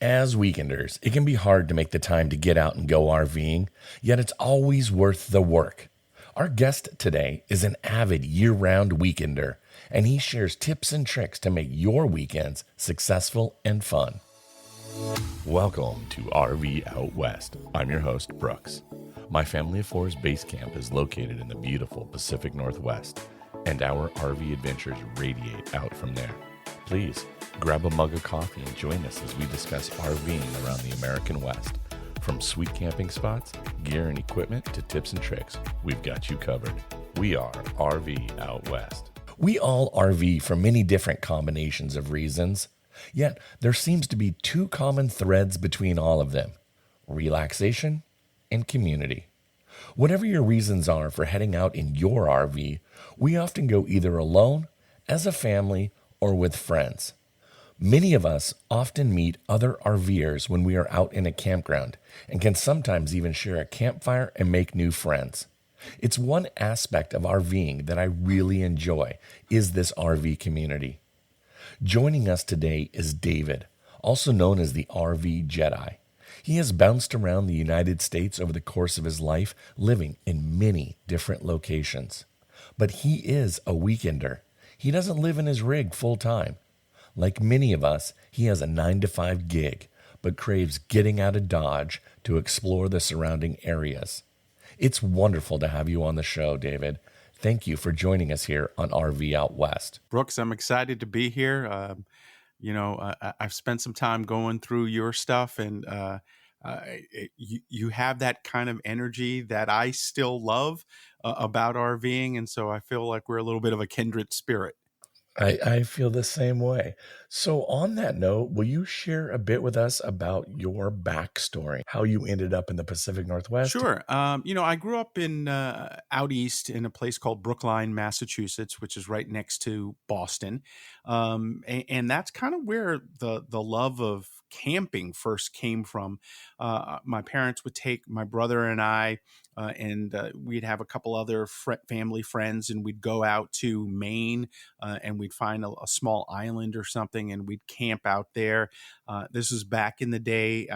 As weekenders, it can be hard to make the time to get out and go RVing, yet it's always worth the work. Our guest today is an avid year round weekender, and he shares tips and tricks to make your weekends successful and fun. Welcome to RV Out West. I'm your host, Brooks. My Family of Four's base camp is located in the beautiful Pacific Northwest, and our RV adventures radiate out from there. Please grab a mug of coffee and join us as we discuss RVing around the American West. From sweet camping spots, gear and equipment, to tips and tricks, we've got you covered. We are RV Out West. We all RV for many different combinations of reasons, yet there seems to be two common threads between all of them: relaxation and community. Whatever your reasons are for heading out in your RV, we often go either alone, as a family, or with friends. Many of us often meet other RVers when we are out in a campground and can sometimes even share a campfire and make new friends. It's one aspect of RVing that I really enjoy is this RV community. Joining us today is David, also known as the RV Jedeye. He has bounced around the United States over the course of his life, living in many different locations. But he is a weekender. He doesn't live in his rig full time. Like many of us, he has a 9-to-5 gig, but craves getting out of Dodge to explore the surrounding areas. It's wonderful to have you on the show, David. Thank you for joining us here on RV Out West. Brooks, I'm excited to be here. I've spent some time going through your stuff, and you have that kind of energy that I still love about RVing, and so I feel like we're a little bit of a kindred spirit. I feel the same way. So, on that note, will you share a bit with us about your backstory, how you ended up in the Pacific Northwest? Sure. I grew up in out east in a place called Brookline, Massachusetts, which is right next to Boston, and that's kind of where the love of camping first came from. My parents would take my brother and I, and we'd have a couple other family friends, and we'd go out to Maine, and we'd find a small island or something, and we'd camp out there. This is back in the day.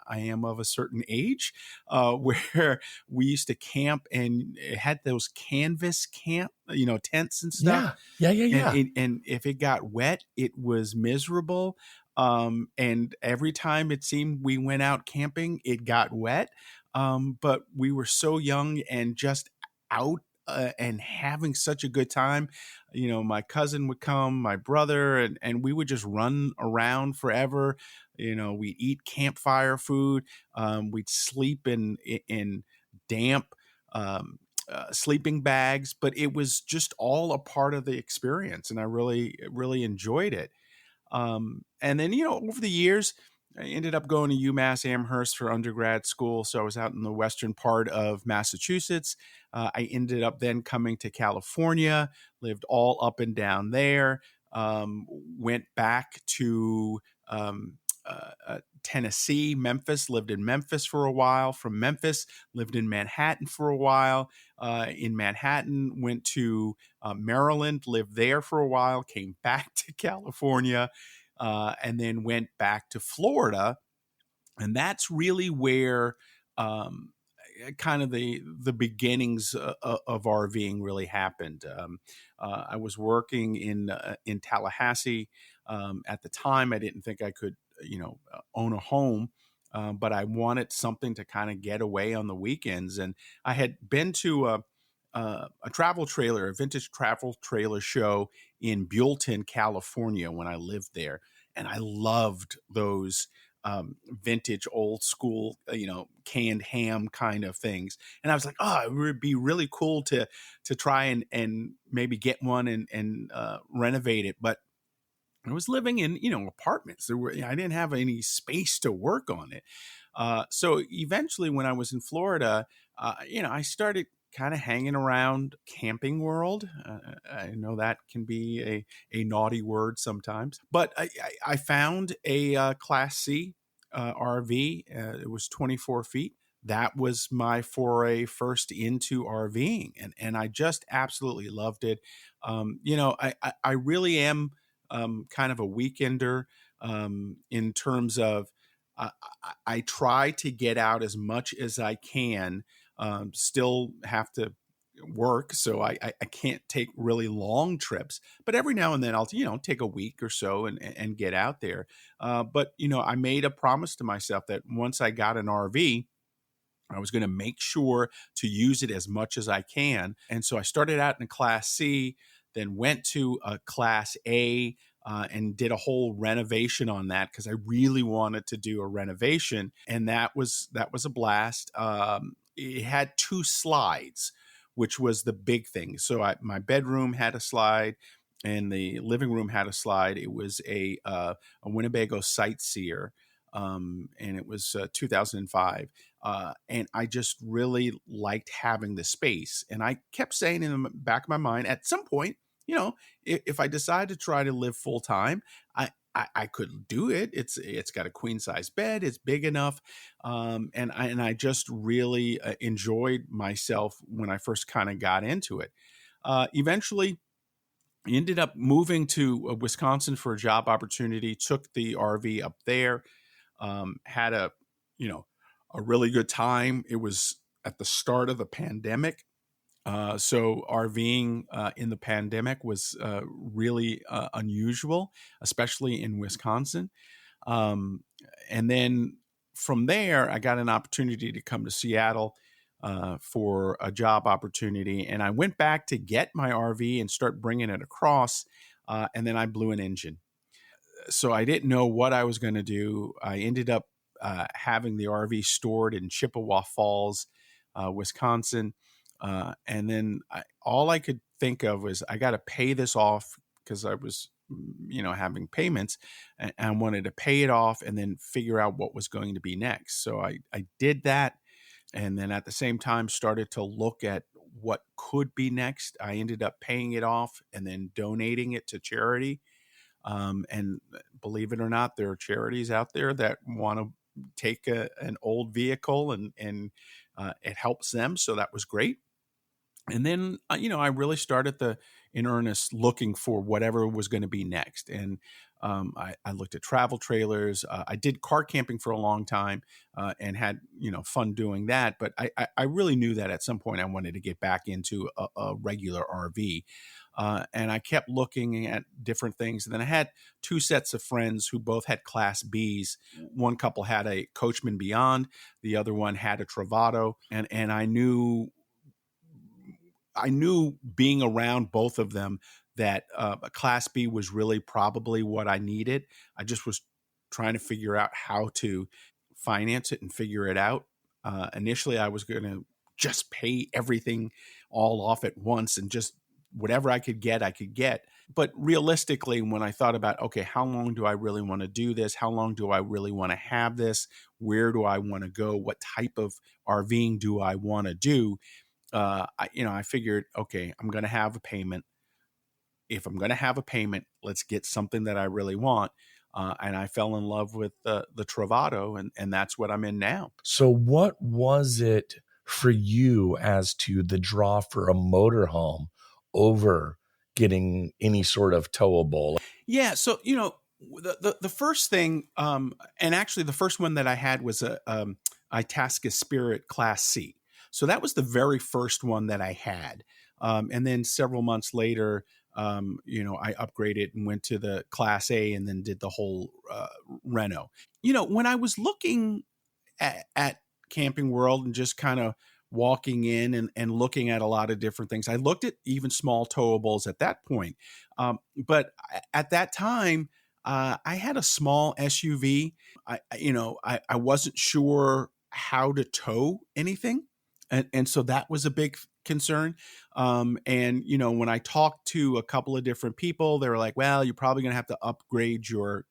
I am of a certain age. Where we used to camp, and it had those canvas camp, tents and stuff. Yeah. And if it got wet, it was miserable. And every time it seemed we went out camping, it got wet. But we were so young and just out and having such a good time. My cousin would come, my brother, and we would just run around forever. We'd eat campfire food. We'd sleep in damp sleeping bags, but it was just all a part of the experience, and I really enjoyed it. And then, over the years, I ended up going to UMass Amherst for undergrad school. So I was out in the western part of Massachusetts. I ended up then coming to California, lived all up and down there, went back to Tennessee, Memphis, lived in Memphis for a while. From Memphis, lived in Manhattan for a while. In Manhattan, went to Maryland, lived there for a while, came back to California, and then went back to Florida. And that's really where kind of the beginnings of RVing really happened. I was working in Tallahassee. At the time, I didn't think I could, own a home. But I wanted something to kind of get away on the weekends. And I had been to a vintage travel trailer show in Buellton, California when I lived there. And I loved those vintage old school, canned ham kind of things. And I was like, oh, it would be really cool to try and maybe get one and renovate it. But I was living in, apartments. I didn't have any space to work on it. So eventually when I was in Florida, I started kind of hanging around Camping World. I know that can be a naughty word sometimes, but I found a Class C RV. It was 24 feet. That was my foray first into RVing, and I just absolutely loved it. I really am kind of a weekender in terms of I try to get out as much as I can. Still have to work, so I can't take really long trips. But every now and then I'll take a week or so and get out there. But I made a promise to myself that once I got an RV, I was going to make sure to use it as much as I can. And so I started out in a Class C, then went to a Class A, and did a whole renovation on that because I really wanted to do a renovation, and that was a blast. It had two slides, which was the big thing. So my bedroom had a slide, and the living room had a slide. It was a Winnebago Sightseer, and it was 2005. And I just really liked having the space. And I kept saying in the back of my mind, at some point, if I decide to try to live full time, I could do it. It's got a queen size bed. It's big enough, and I just really enjoyed myself when I first kind of got into it. Eventually, ended up moving to Wisconsin for a job opportunity. Took the RV up there. Had a really good time. It was at the start of the pandemic. So RVing in the pandemic was really unusual, especially in Wisconsin. Um, and then from there, I got an opportunity to come to Seattle for a job opportunity. And I went back to get my RV and start bringing it across. And then I blew an engine. So I didn't know what I was going to do. I ended up having the RV stored in Chippewa Falls, Wisconsin. And then all I could think of was I got to pay this off because I was, having payments, and I wanted to pay it off and then figure out what was going to be next. So I did that. And then at the same time started to look at what could be next. I ended up paying it off and then donating it to charity. And believe it or not, there are charities out there that want to take an old vehicle and it helps them. So that was great. And then, I really started in earnest looking for whatever was going to be next. And I looked at travel trailers. I did car camping for a long time and had, fun doing that. But I really knew that at some point I wanted to get back into a regular RV. And I kept looking at different things. And then I had two sets of friends who both had Class Bs. One couple had a Coachman Beyond. The other one had a Travato. And I knew being around both of them that a Class B was really probably what I needed. I just was trying to figure out how to finance it and figure it out. Initially, I was going to just pay everything all off at once and just whatever I could get, I could get. But realistically, when I thought about, okay, how long do I really want to do this? How long do I really want to have this? Where do I want to go? What type of RVing do I want to do? I figured, okay, I'm going to have a payment. If I'm going to have a payment, let's get something that I really want. And I fell in love with the Travato, and that's what I'm in now. So what was it for you as to the draw for a motorhome over getting any sort of towable? Yeah. So, the first thing, and actually the first one that I had was a Itasca Spirit Class C. So that was the very first one that I had. And then several months later, I upgraded and went to the Class A and then did the whole reno. When I was looking at Camping World and just kind of walking in and looking at a lot of different things, I looked at even small towables at that point. But at that time, I had a small SUV. I wasn't sure how to tow anything. And so that was a big concern. And, when I talked to a couple of different people, they were like, well, you're probably going to have to upgrade your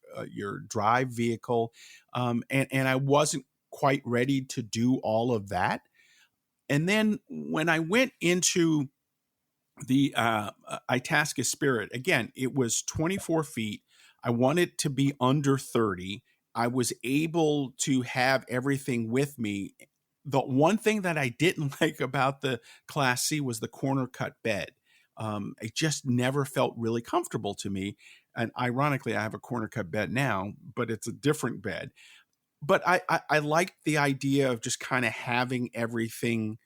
drive vehicle. And I wasn't quite ready to do all of that. And then when I went into the Itasca Spirit, again, it was 24 feet. I wanted to be under 30. I was able to have everything with me. The one thing that I didn't like about the Class C was the corner cut bed. It just never felt really comfortable to me. And ironically, I have a corner cut bed now, but it's a different bed. but I like the idea of just kind of having everything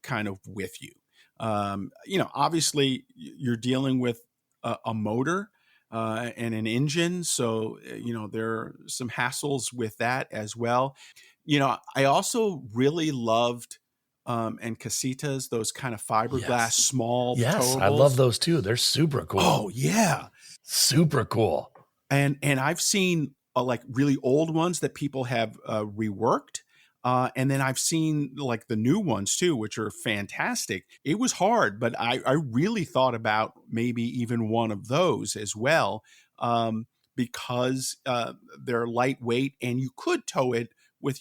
kind of with you. Obviously you're dealing with a motor and an engine, so there are some hassles with that as well. I also really loved and casitas, those kind of fiberglass Yes. small Yes, I love towables. those too. They're super cool. Oh yeah, Super cool. and I've seen like really old ones that people have reworked. And then I've seen like the new ones too, which are fantastic. It was hard, but I really thought about maybe even one of those as well, because they're lightweight and you could tow it with,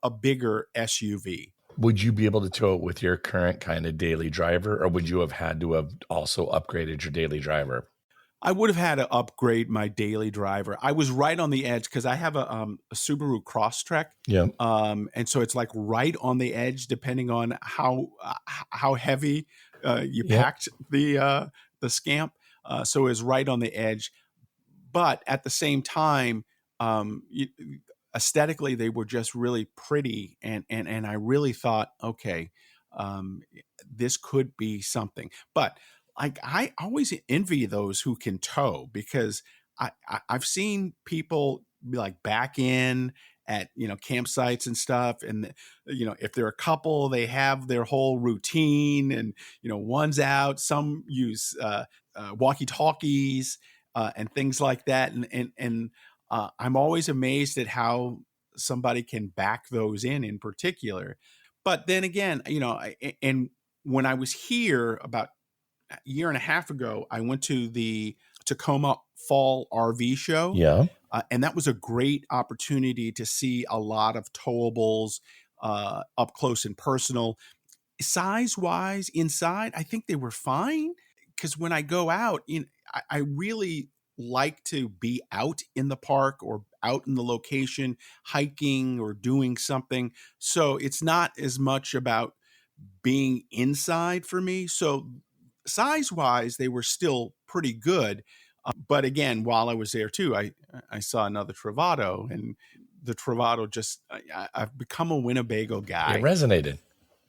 a bigger SUV. Would you be able to tow it with your current kind of daily driver, or would you have had to have also upgraded your daily driver? I would have had to upgrade my daily driver. I was right on the edge because I have a Subaru Crosstrek, Yeah. and so it's like right on the edge, depending on how heavy you Yep. packed the Scamp. So it's right on the edge, but at the same time, aesthetically they were just really pretty, and I really thought, okay, um, this could be something. But like I always envy those who can tow, because I've seen people be like back in at campsites and stuff, and if they're a couple, they have their whole routine, and one's out, some use walkie talkies and things like that, and I'm always amazed at how somebody can back those in particular. But then again, and when I was here about a year and a half ago, I went to the Tacoma Fall RV show. Yeah. And that was a great opportunity to see a lot of towables up close and personal. Size wise, inside, I think they were fine. Because when I go out, I really like to be out in the park or out in the location, hiking or doing something. So it's not as much about being inside for me. So size wise, they were still pretty good. But again, while I was there too, I saw another Travato, and the Travato just I've become a Winnebago It guy. resonated.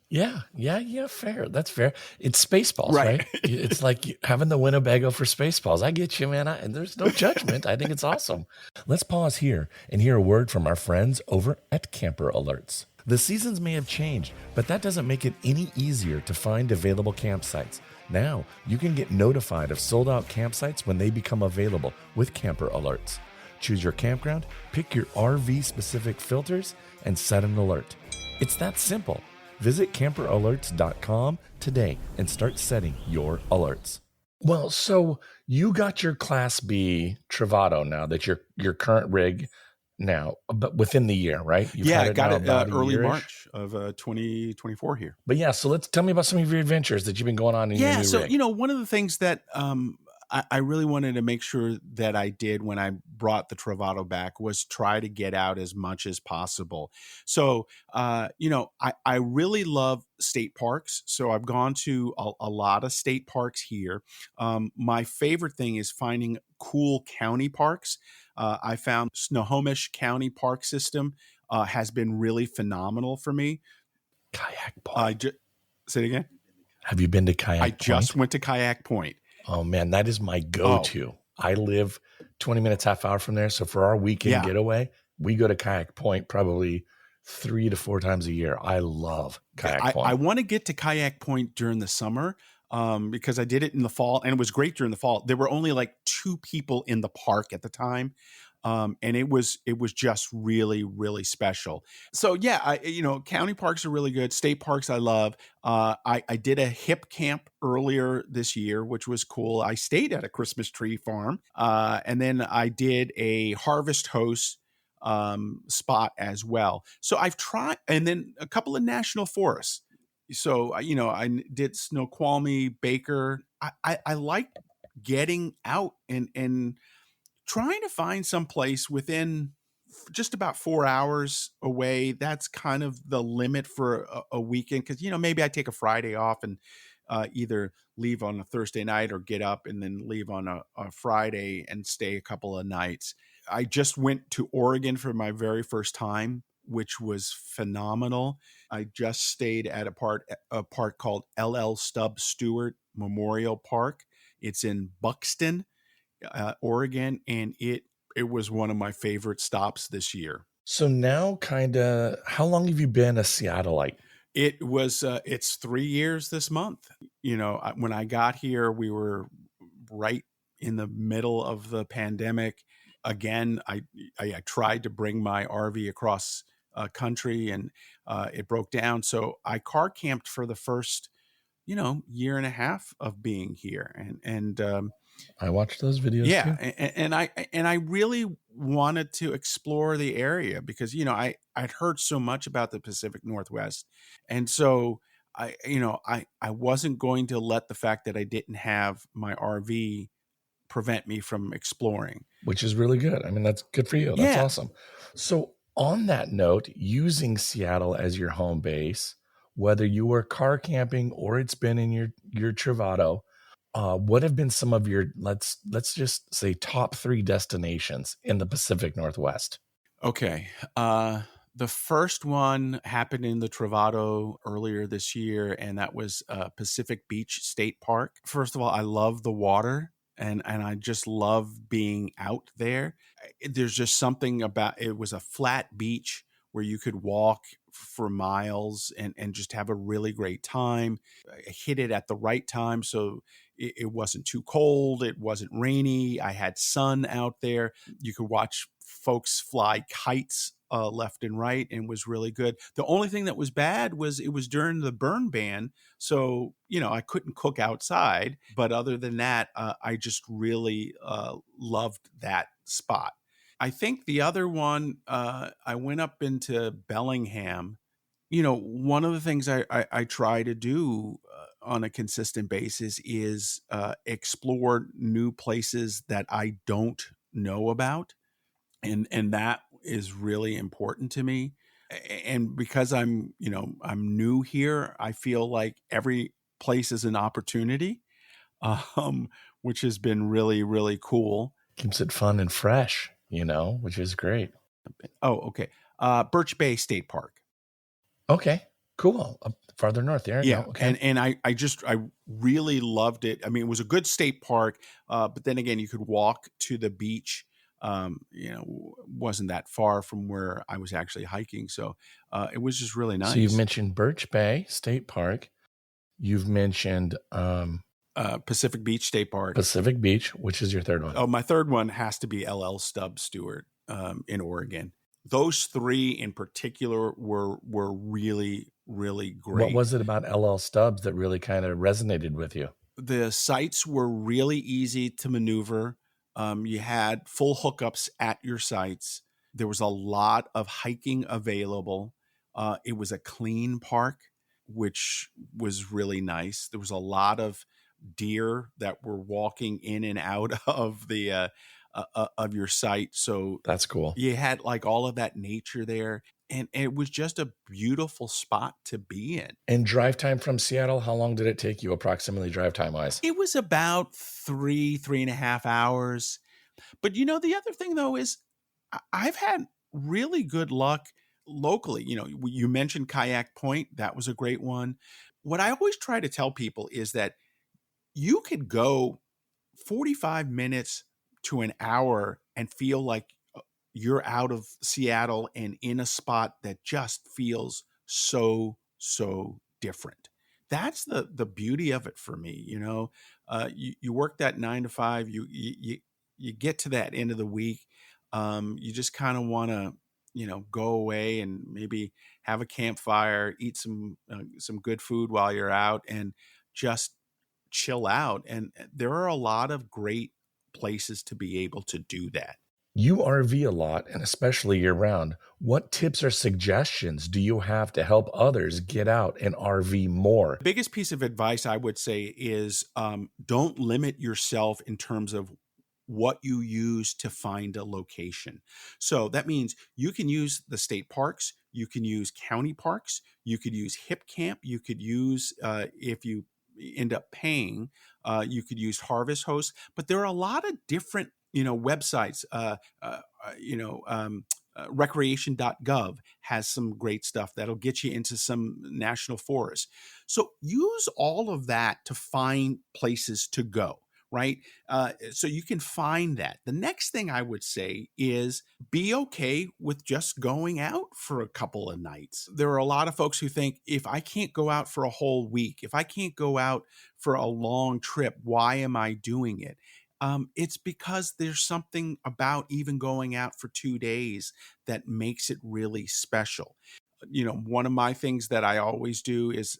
Yeah, yeah, yeah, fair. That's fair. It's Spaceballs, Right. right? It's like having the Winnebago for Spaceballs. I get you, man. And there's no judgment. I think it's awesome. Let's pause here and hear a word from our friends over at Camper Alerts. The seasons may have changed, but that doesn't make it any easier to find available campsites. Now, you can get notified of sold out campsites when they become available with Camper Alerts. Choose your campground, pick your RV specific filters, and set an alert. It's that simple. Visit camperalerts.com today and start setting your alerts. Well, so you got your Class B Travato now, that your current rig now, but within the year, right? You've Yeah, had I it got now it about a early year-ish? March of 2024 here. But yeah, so let's tell me about some of your adventures that you've been going on in your Yeah, new so rig. one of the things that I really wanted to make sure that I did when I brought the Travato back was try to get out as much as possible. So I really love state parks. So I've gone to a lot of state parks here. My favorite thing is finding cool county parks. I found Snohomish County Park System has been really phenomenal for me. Kayak I Point. just Say it again. Have you been to I Kayak just Point? went to Kayak Point. Oh man, that is my Oh, go-to. I live 20 minutes, half hour from there. So for our weekend yeah. getaway, we go to Kayak Point probably 3 to 4 times a year. I love Kayak I Point. want to get to Kayak Point during the summer, because I did it in the fall and it was great during the fall. There were only like 2 people in the park at the time. And it was just really, really special. So yeah, county parks are really good. State parks I love. I did a hip camp earlier this year, which was cool. I stayed at a Christmas tree farm, and then I did a harvest host spot as well. So I've tried, and then a couple of national forests. So I did Snoqualmie, Baker. I like getting out and trying to find some place within just about 4 hours away. That's kind of the limit for a weekend, because maybe I take a Friday off and either leave on a Thursday night or get up and then leave on a Friday and stay a couple of nights. I just went to Oregon for my very first time, which was phenomenal. I just stayed at a park called LL Stubb Stewart Memorial Park. It's in Buxton, Oregon, and it was one of my favorite stops this year. So now, kind of, how long have you been a Seattleite? It's 3 years this month. When I got here, we were right in the middle of the pandemic. Again, I tried to bring my RV across country, and it broke down. So I car camped for the first, year and a half of being here, and I watched those videos yeah, too. and I really wanted to explore the area because I'd heard so much about the Pacific Northwest, and so I wasn't going to let the fact that I didn't have my RV prevent me from exploring. Which is really good. I mean, that's good for you. That's Yeah. awesome. So, on that note, using Seattle as your home base, whether you were car camping or it's been in your Travato, what have been some of your let's just say top 3 destinations in the Pacific Northwest? Okay. The first one happened in the Travato earlier this year, and that was Pacific Beach State Park. First of all, I love the water, and I just love being out there. There's just something about it. Was a flat beach where you could walk for miles and just have a really great time. I hit it at the right time, so it wasn't too cold. It wasn't rainy. I had sun out there. You could watch folks fly kites left and right, and was really good. The only thing that was bad was it was during the burn ban, so I couldn't cook outside. But other than that, I just really loved that spot. I think the other one, I went up into Bellingham. One of the things I try to do on a consistent basis is explore new places that I don't know about, and that is really important to me. And because I'm new here, I feel like every place is an opportunity, um, which has been really, really cool. Keeps it fun and fresh, which is great. Oh, okay. Birch Bay State Park. Okay, cool. Up farther north. There you Yeah, go. Okay. and I really loved it. I mean, it was a good state park, but then again, you could walk to the beach. Wasn't that far from where I was actually hiking, so it was just really So you've nice. mentioned Birch Bay State Park. You've mentioned Pacific Beach State Park. Pacific Beach, which is your third one? Oh, my third one has to be LL Stubb Stewart in Oregon. Those three in particular were really, really great. What was it about LL Stubbs that really kind of resonated with you? The sites were really easy to maneuver. You had full hookups at your sites. There was a lot of hiking available. It was a clean park, which was really nice. There was a lot of deer that were walking in and out of the of your site. So That's cool. you had like all of that nature there, and it was just a beautiful spot to be in. And drive time from Seattle, how long did it take you approximately drive time wise? It was about 3.5 hours. But the other thing though is I've had really good luck locally. You mentioned Kayak Point. That was a great one. What I always try to tell people is that you could go 45 minutes to an hour and feel like you're out of Seattle and in a spot that just feels so, so different. That's the beauty of it for me. You work that 9 to 5, you get to that end of the week. You just kind of want to, go away and maybe have a campfire, eat some good food while you're out, and just chill out. And there are a lot of great places to be able to do that. You RV a lot, and especially year round. What tips or suggestions do you have to help others get out and RV more? The biggest piece of advice I would say is don't limit yourself in terms of what you use to find a location. So that means you can use the state parks, you can use county parks, you could use Hip Camp, you could use, if you end up paying, you could use Harvest Host. But there are a lot of different websites, recreation.gov has some great stuff that'll get you into some national forests. So use all of that to find places to go, right? So you can find that. The next thing I would say is be okay with just going out for a couple of nights. There are a lot of folks who think, if I can't go out for a whole week, if I can't go out for a long trip, why am I doing it? It's because there's something about even going out for 2 days that makes it really special. One of my things that I always do is,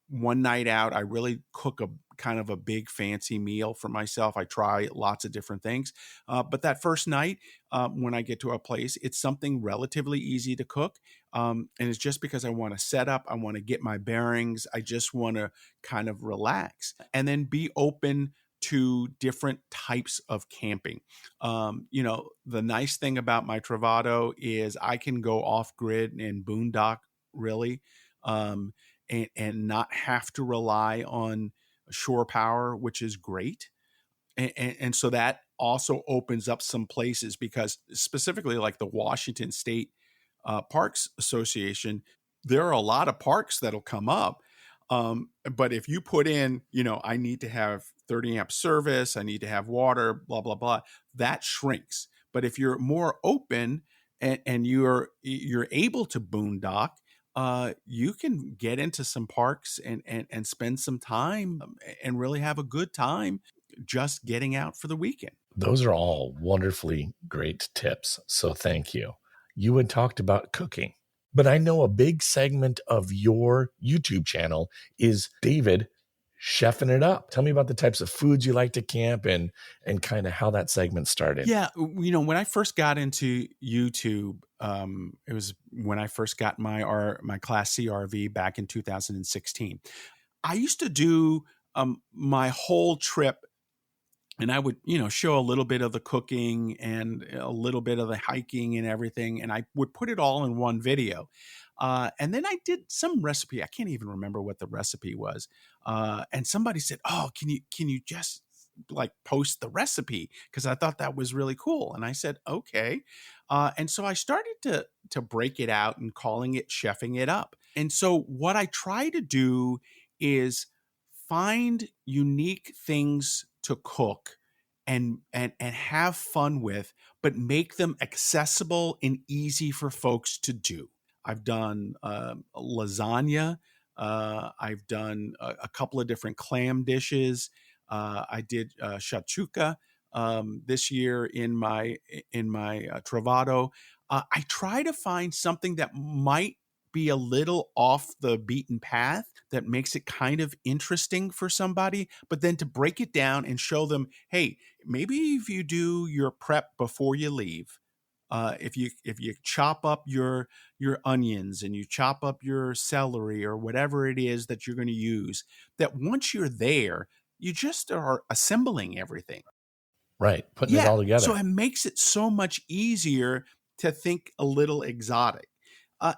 one night out, I really cook a kind of a big fancy meal for myself. I try lots of different things. But that first night, when I get to a place, it's something relatively easy to cook. And it's just because I want to set up, I want to get my bearings, I just want to kind of relax and then be open to different types of camping. The nice thing about my Travado is I can go off grid and boondock, really. And not have to rely on shore power, which is great. And so that also opens up some places, because specifically like the Washington State Parks Association, there are a lot of parks that'll come up. But if you put in, I need to have 30 amp service, I need to have water, blah, blah, blah, that shrinks. But if you're more open and you're able to boondock, you can get into some parks and spend some time and really have a good time just getting out for the weekend. Those are all wonderfully great tips. So thank you. You had talked about cooking, but I know a big segment of your YouTube channel is David chefing it up. Tell me about the types of foods you like to camp and kind of how that segment started. Yeah, when I first got into YouTube, it was when I first got my Class C RV back in 2016. I used to do my whole trip, and I would, show a little bit of the cooking and a little bit of the hiking and everything, and I would put it all in one video. And then I did some recipe. I can't even remember what the recipe was. And somebody said, "Oh, can you just like post the recipe?" Because I thought that was really cool. And I said, "Okay." And so I started to break it out and calling it chefing it up. And so what I try to do is find unique things to cook and have fun with, but make them accessible and easy for folks to do. I've done lasagna. I've done a couple of different clam dishes. I did shakshuka this year in my Travado. I try to find something that might be a little off the beaten path that makes it kind of interesting for somebody, but then to break it down and show them, hey, maybe if you do your prep before you leave, if you chop up your onions and you chop up your celery or whatever it is that you're going to use, that once you're there, you just are assembling everything. Right. Putting it all together. So it makes it so much easier to think a little exotic.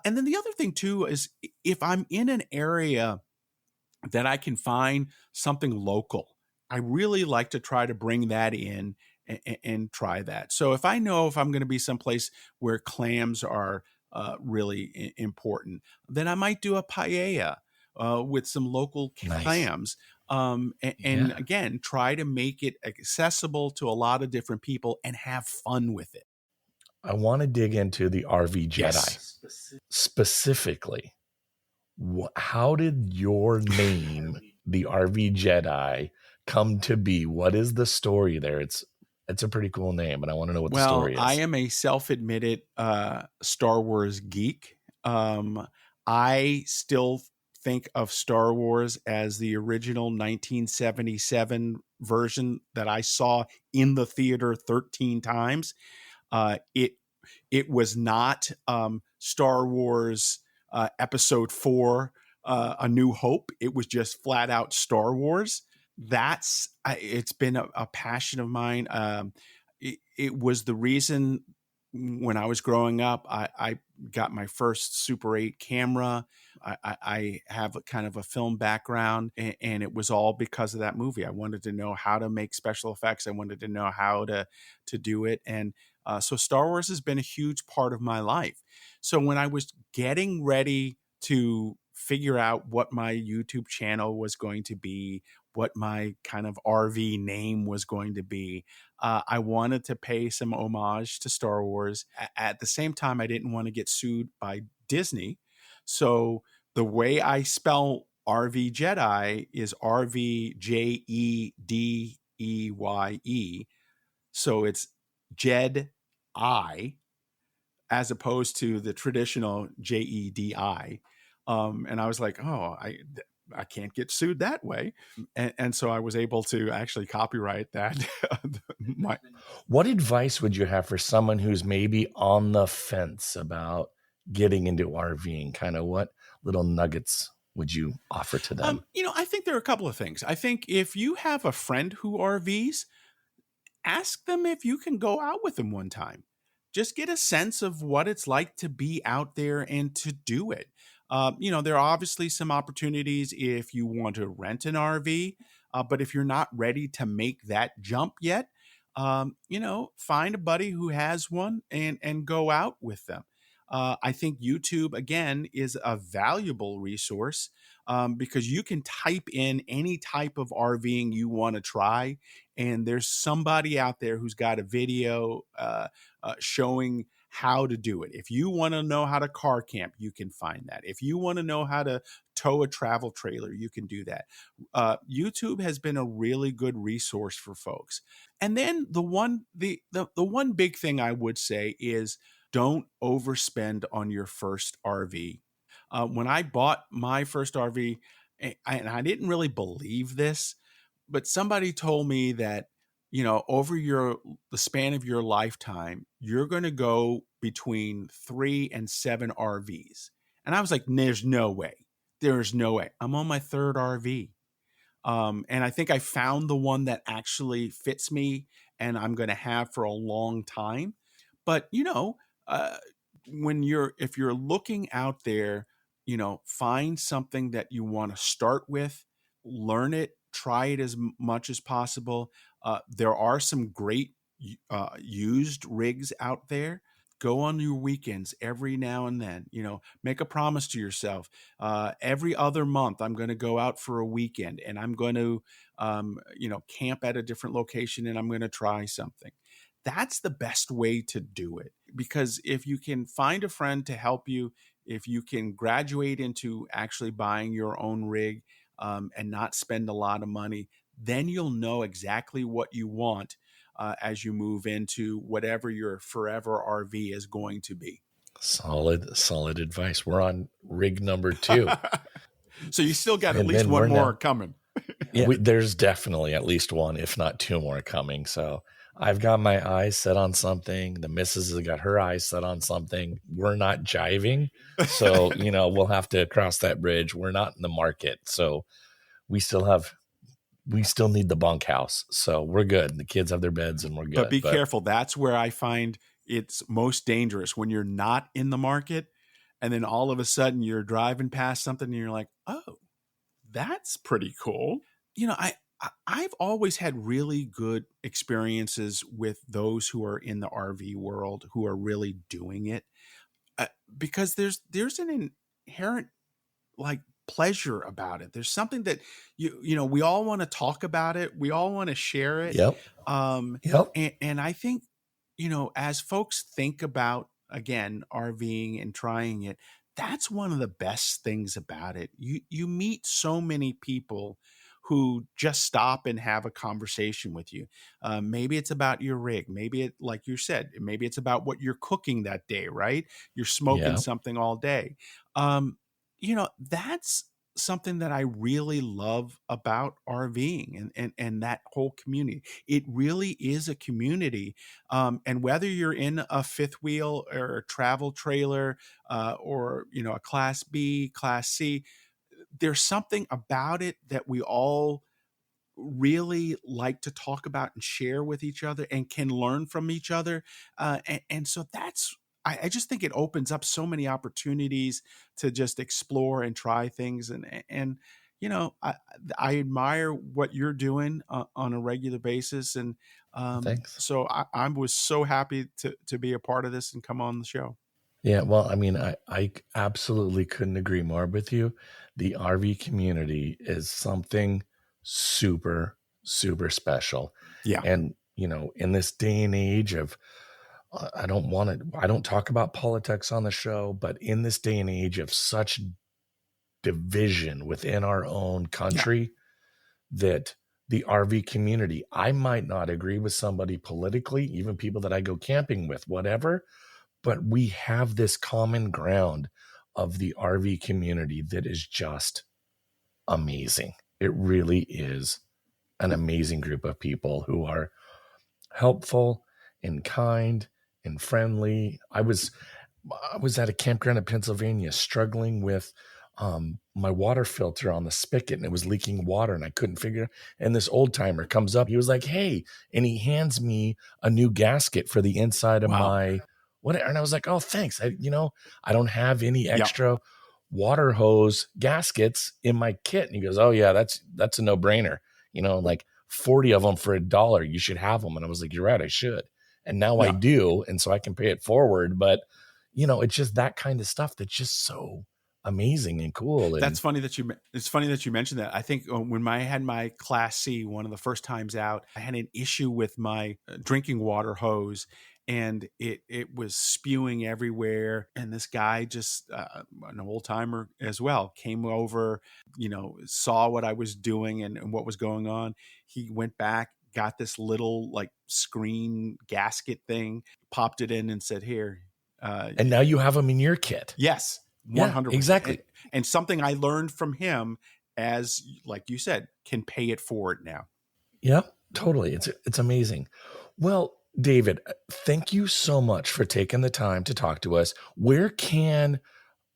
And then the other thing too is if I'm in an area that I can find something local, I really like to try to bring that in and try that. So if I know if I'm going to be someplace where clams are really important, then I might do a paella with some local clams. And again, try to make it accessible to a lot of different people and have fun with it. I want to dig into the RV Jedeye. Yes. Specifically. How did your name, the RV Jedeye, come to be? What is the story there? It's a pretty cool name, and I want to know what the story is. I am a self-admitted Star Wars geek. I still think of Star Wars as the original 1977 version that I saw in the theater 13 times. It was not Star Wars Episode 4, A New Hope. It was just flat out Star Wars. It's been a passion of mine. It was the reason when I was growing up, I got my first Super 8 camera. I have a kind of a film background, and it was all because of that movie. I wanted to know how to make special effects. I wanted to know how to do it, and so Star Wars has been a huge part of my life. So when I was getting ready to figure out what my YouTube channel was going to be, what my kind of RV name was going to be, I wanted to pay some homage to Star Wars. At the same time, I didn't want to get sued by Disney. So the way I spell RV Jedeye is RVJEDEYE. So it's Jed I, as opposed to the traditional JEDI. And I was like, oh, I can't get sued that way. And so I was able to actually copyright that. My, What advice would you have for someone who's maybe on the fence about getting into RVing? Kind of what little nuggets would you offer to them? I think there are a couple of things. I think if you have a friend who RVs, ask them if you can go out with them one time. Just get a sense of what it's like to be out there and to do it. There are obviously some opportunities if you want to rent an RV, but if you're not ready to make that jump yet, find a buddy who has one and go out with them. I think YouTube, again, is a valuable resource because you can type in any type of RVing you want to try, and there's somebody out there who's got a video showing how to do it. If you want to know how to car camp, you can find that. If you want to know how to tow a travel trailer, you can do that. YouTube has been a really good resource for folks. And then the one big thing I would say is don't overspend on your first RV. When I bought my first RV, and I didn't really believe this, but somebody told me that over the span of your lifetime, you're going to go between 3 and 7 RVs. And I was like, there's no way. There's no way. I'm on my third RV. And I think I found the one that actually fits me and I'm going to have for a long time. But uh, if you're looking out there, find something that you want to start with, learn it, try it as much as possible. There are some great used rigs out there. Go on your weekends every now and then. Make a promise to yourself. Every other month, I'm going to go out for a weekend and I'm going to, camp at a different location and I'm going to try something. That's the best way to do it, because if you can find a friend to help you, if you can graduate into actually buying your own rig and not spend a lot of money, then you'll know exactly what you want as you move into whatever your forever RV is going to be. Solid advice. We're on rig number 2. So you still got at And least then one we're more now- coming. Yeah, there's definitely at least one, if not 2 more coming. So I've got my eyes set on something. The missus has got her eyes set on something. We're not jiving. So, we'll have to cross that bridge. We're not in the market. So we still need the bunkhouse. So we're good. The kids have their beds and we're good. But be careful. That's where I find it's most dangerous, when you're not in the market and then all of a sudden you're driving past something and you're like, oh, that's pretty cool. I've always had really good experiences with those who are in the RV world, who are really doing it, because there's an inherent like pleasure about it. There's something that we all want to talk about it. We all want to share it. Yep. Yep. And I think, as folks think about, again, RVing and trying it, that's one of the best things about it. You meet so many people who just stop and have a conversation with you. Maybe it's about your rig. Maybe like you said, maybe it's about what you're cooking that day, right? You're smoking Yeah. something all day. That's something that I really love about RVing and that whole community. It really is a community. And whether you're in a fifth wheel or a travel trailer or, a class B, class C, there's something about it that we all really like to talk about and share with each other and can learn from each other. And so that's, I just think it opens up so many opportunities to just explore and try things. And I admire what you're doing on a regular basis. And Thanks. so I was so happy to be a part of this and come on the show. Yeah, well, I mean, I absolutely couldn't agree more with you. The RV community is something super, super special. Yeah. And, in this day and age of, I don't talk about politics on the show, but in this day and age of such division within our own Yeah. country, that the RV community, I might not agree with somebody politically, even people that I go camping with, whatever, but we have this common ground of the RV community that is just amazing. It really is an amazing group of people who are helpful and kind and friendly. I was at a campground in Pennsylvania struggling with my water filter on the spigot, and it was leaking water and I couldn't figure. And this old timer comes up. He was like, "Hey," and he hands me a new gasket for the inside of Wow. my whatever. And I was like, "Oh, thanks. I don't have any Yep. extra water hose gaskets in my kit." And he goes, "Oh yeah, that's a no brainer. Like 40 of them for $1. You should have them." And I was like, "You're right. I should." And now I Yeah. do. And so I can pay it forward. But it's just that kind of stuff that's just so amazing and cool. And That's funny it's funny that you mentioned that. I think when I had my Class C, one of the first times out, I had an issue with my drinking water hose, and it was spewing everywhere. And this guy, just an old timer as well, came over, saw what I was doing and what was going on. He went back, got this little like screen gasket thing, popped it in, and said, "Here." and now you have them in your kit. Yes, Yeah, 100%. exactly. And something I learned from him, as like you said, can pay it forward now. Yeah, totally. It's amazing. Well, David, thank you so much for taking the time to talk to us. Where can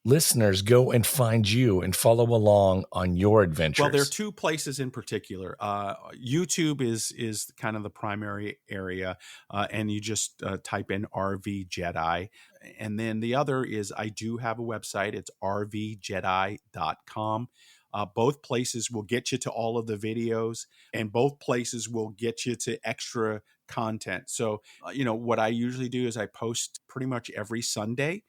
listeners go and find you and follow along on your adventures? Well, there are two places in particular. YouTube is kind of the primary area, and you just type in RV Jedeye. And then the other is I do have a website. It's rvjedeye.com. Both places will get you to all of the videos, and both places will get you to extra content. So, what I usually do is I post pretty much every Sunday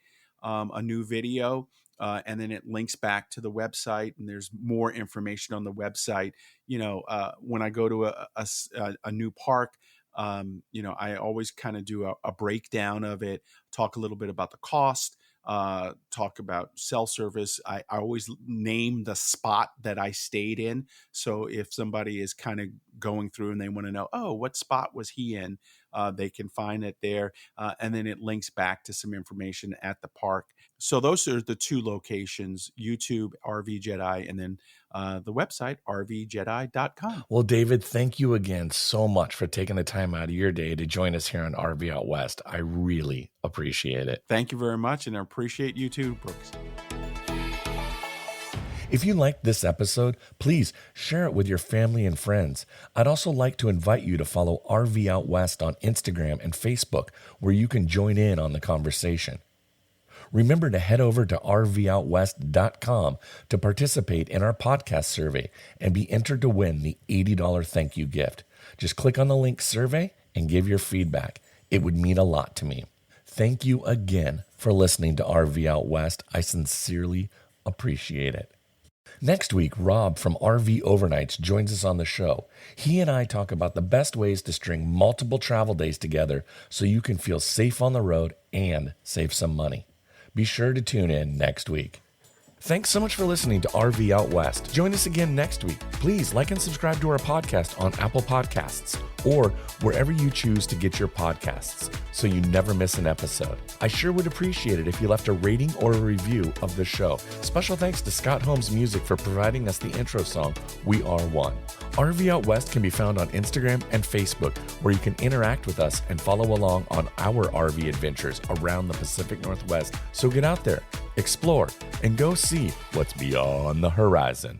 a new video. And then it links back to the website, and there's more information on the website. When I go to a new park, I always kind of do a breakdown of it, talk a little bit about the cost, talk about cell service. I always name the spot that I stayed in. So if somebody is kind of going through and they want to know, oh, what spot was he in? They can find it there. And then it links back to some information at the park. So those are the two locations: YouTube, RV Jedeye, and then the website, rvjedeye.com. Well, David, thank you again so much for taking the time out of your day to join us here on RV Out West. I really appreciate it. Thank you very much, and I appreciate you too, Brooks. If you liked this episode, please share it with your family and friends. I'd also like to invite you to follow RV Out West on Instagram and Facebook, where you can join in on the conversation. Remember to head over to rvoutwest.com to participate in our podcast survey and be entered to win the $80 thank you gift. Just click on the link survey and give your feedback. It would mean a lot to me. Thank you again for listening to RV Out West. I sincerely appreciate it. Next week, Rob from RV Overnights joins us on the show. He and I talk about the best ways to string multiple travel days together so you can feel safe on the road and save some money. Be sure to tune in next week. Thanks so much for listening to RV Out West. Join us again next week. Please like and subscribe to our podcast on Apple Podcasts or wherever you choose to get your podcasts so you never miss an episode. I sure would appreciate it if you left a rating or a review of the show. Special thanks to Scott Holmes Music for providing us the intro song, We Are One. RV Out West can be found on Instagram and Facebook, where you can interact with us and follow along on our RV adventures around the Pacific Northwest. So get out there, explore, and go see what's beyond the horizon.